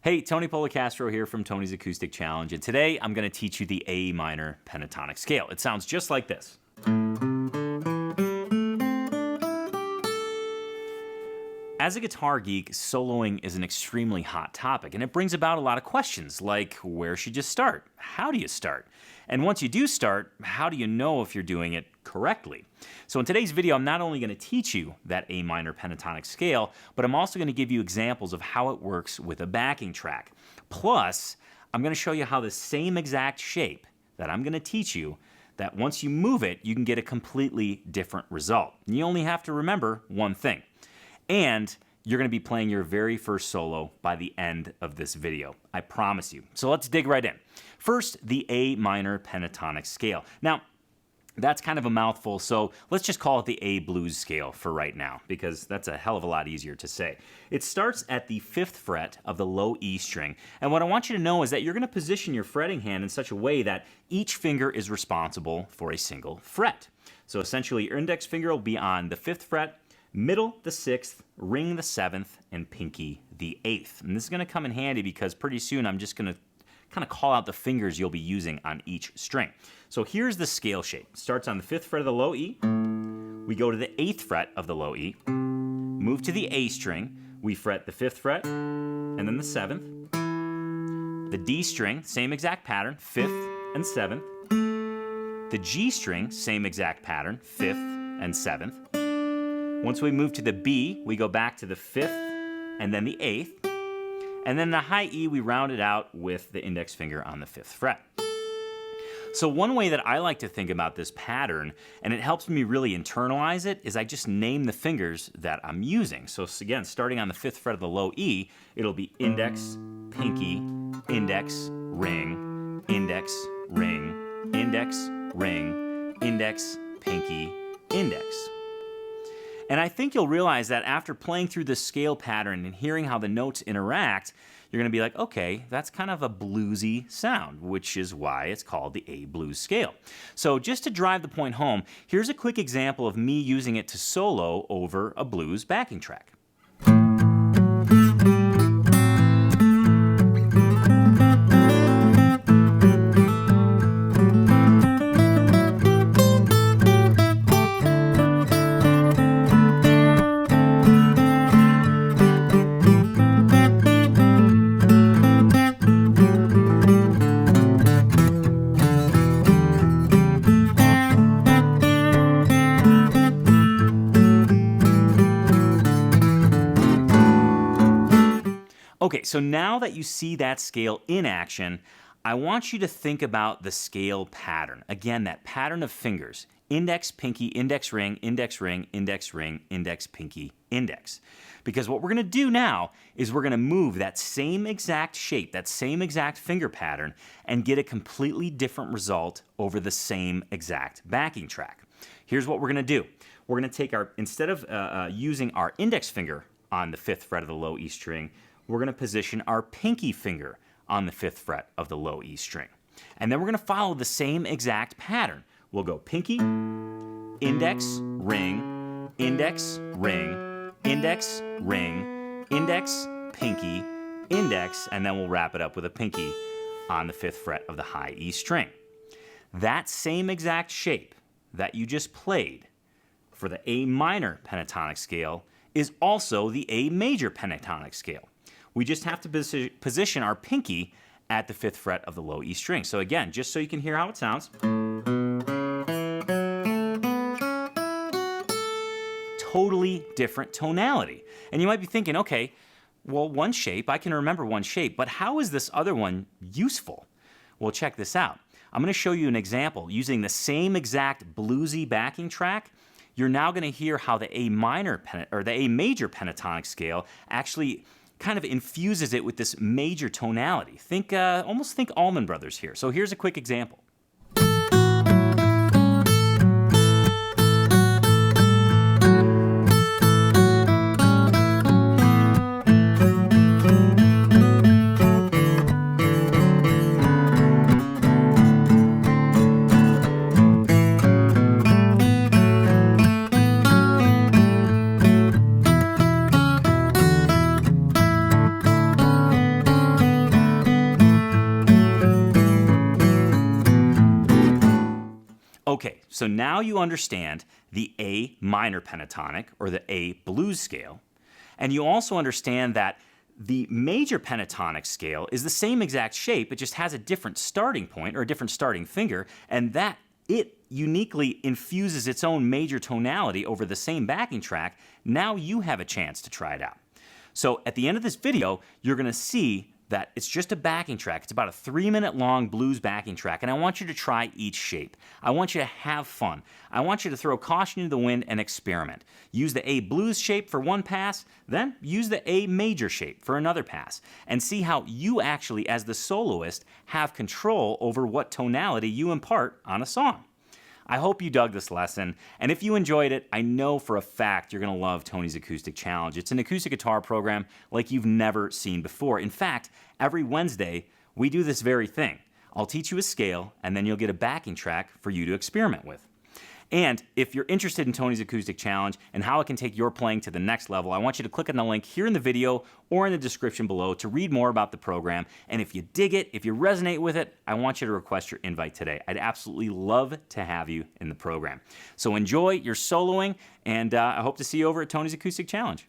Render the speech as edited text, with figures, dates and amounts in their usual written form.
Hey, Tony Polecastro here from Tony's Acoustic Challenge, and today I'm going to teach you the A minor pentatonic scale. It sounds just like this. As a guitar geek, soloing is an extremely hot topic, and it brings about a lot of questions like, where should you start? How do you start? And once you do start, how do you know if you're doing it correctly? So in today's video, I'm not only going to teach you that A minor pentatonic scale, but I'm also going to give you examples of how it works with a backing track. Plus, I'm going to show you how the same exact shape that I'm going to teach you, that once you move it, you can get a completely different result. And you only have to remember one thing. And you're going to be playing your very first solo by the end of this video. I promise you. So let's dig right in. First, the A minor pentatonic scale. Now, that's kind of a mouthful, so let's just call it the A blues scale for right now, because that's a hell of a lot easier to say. It starts at the 5th fret of the low E string, and what I want you to know is that you're going to position your fretting hand in such a way that each finger is responsible for a single fret. So essentially, your index finger will be on the 5th fret, middle the 6th, ring the 7th, and pinky the 8th. And this is going to come in handy because pretty soon I'm just going to kind of call out the fingers you'll be using on each string. So here's the scale shape. It starts on the 5th fret of the low E. We go to the 8th fret of the low E. Move to the A string. We fret the 5th fret and then the 7th. The D string, same exact pattern, 5th and 7th. The G string, same exact pattern, 5th and 7th. Once we move to the B, we go back to the 5th and then the 8th. And then the high E, we round it out with the index finger on the 5th fret. So one way that I like to think about this pattern, and it helps me really internalize it, is I just name the fingers that I'm using. So again, starting on the 5th fret of the low E, it'll be index, pinky, index, ring, index, ring, index, ring, index, pinky, index. And I think you'll realize that after playing through this scale pattern and hearing how the notes interact, you're going to be like, okay, that's kind of a bluesy sound, which is why it's called the A blues scale. So just to drive the point home, here's a quick example of me using it to solo over a blues backing track. Okay, so now that you see that scale in action, I want you to think about the scale pattern. Again, that pattern of fingers. Index, pinky, index, ring, index, ring, index, ring, index, pinky, index. Because what we're going to do now is we're going to move that same exact shape, that same exact finger pattern, and get a completely different result over the same exact backing track. Here's what we're going to do. We're going to take our, instead of using our index finger on the 5th fret of the low E string, we're going to position our pinky finger on the 5th fret of the low E string. And then we're going to follow the same exact pattern. We'll go pinky, index, ring, index, ring, index, ring, index, pinky, index, and then we'll wrap it up with a pinky on the 5th fret of the high E string. That same exact shape that you just played for the A minor pentatonic scale is also the A major pentatonic scale. We just have to position our pinky at the 5th fret of the low E string. So again, just so you can hear how it sounds. Totally different tonality. And you might be thinking, okay, well, one shape, I can remember one shape, but how is this other one useful? Well, check this out. I'm going to show you an example using the same exact bluesy backing track. You're now going to hear how the A minor or the A major pentatonic scale actually kind of infuses it with this major tonality. Think, almost think Allman Brothers here. So here's a quick example. Okay, so now you understand the A minor pentatonic, or the A blues scale, and you also understand that the major pentatonic scale is the same exact shape, it just has a different starting point, or a different starting finger, and that it uniquely infuses its own major tonality over the same backing track. Now you have a chance to try it out. So at the end of this video, you're going to see that it's just a backing track. It's about a 3-minute long blues backing track, and I want you to try each shape. I want you to have fun. I want you to throw caution to the wind and experiment. Use the A blues shape for one pass, then use the A major shape for another pass, and see how you actually, as the soloist, have control over what tonality you impart on a song. I hope you dug this lesson, and if you enjoyed it, I know for a fact you're going to love Tony's Acoustic Challenge. It's an acoustic guitar program like you've never seen before. In fact, every Wednesday, we do this very thing. I'll teach you a scale, and then you'll get a backing track for you to experiment with. And if you're interested in Tony's Acoustic Challenge and how it can take your playing to the next level, I want you to click on the link here in the video or in the description below to read more about the program. And if you dig it, if you resonate with it, I want you to request your invite today. I'd absolutely love to have you in the program. So enjoy your soloing, and I hope to see you over at Tony's Acoustic Challenge.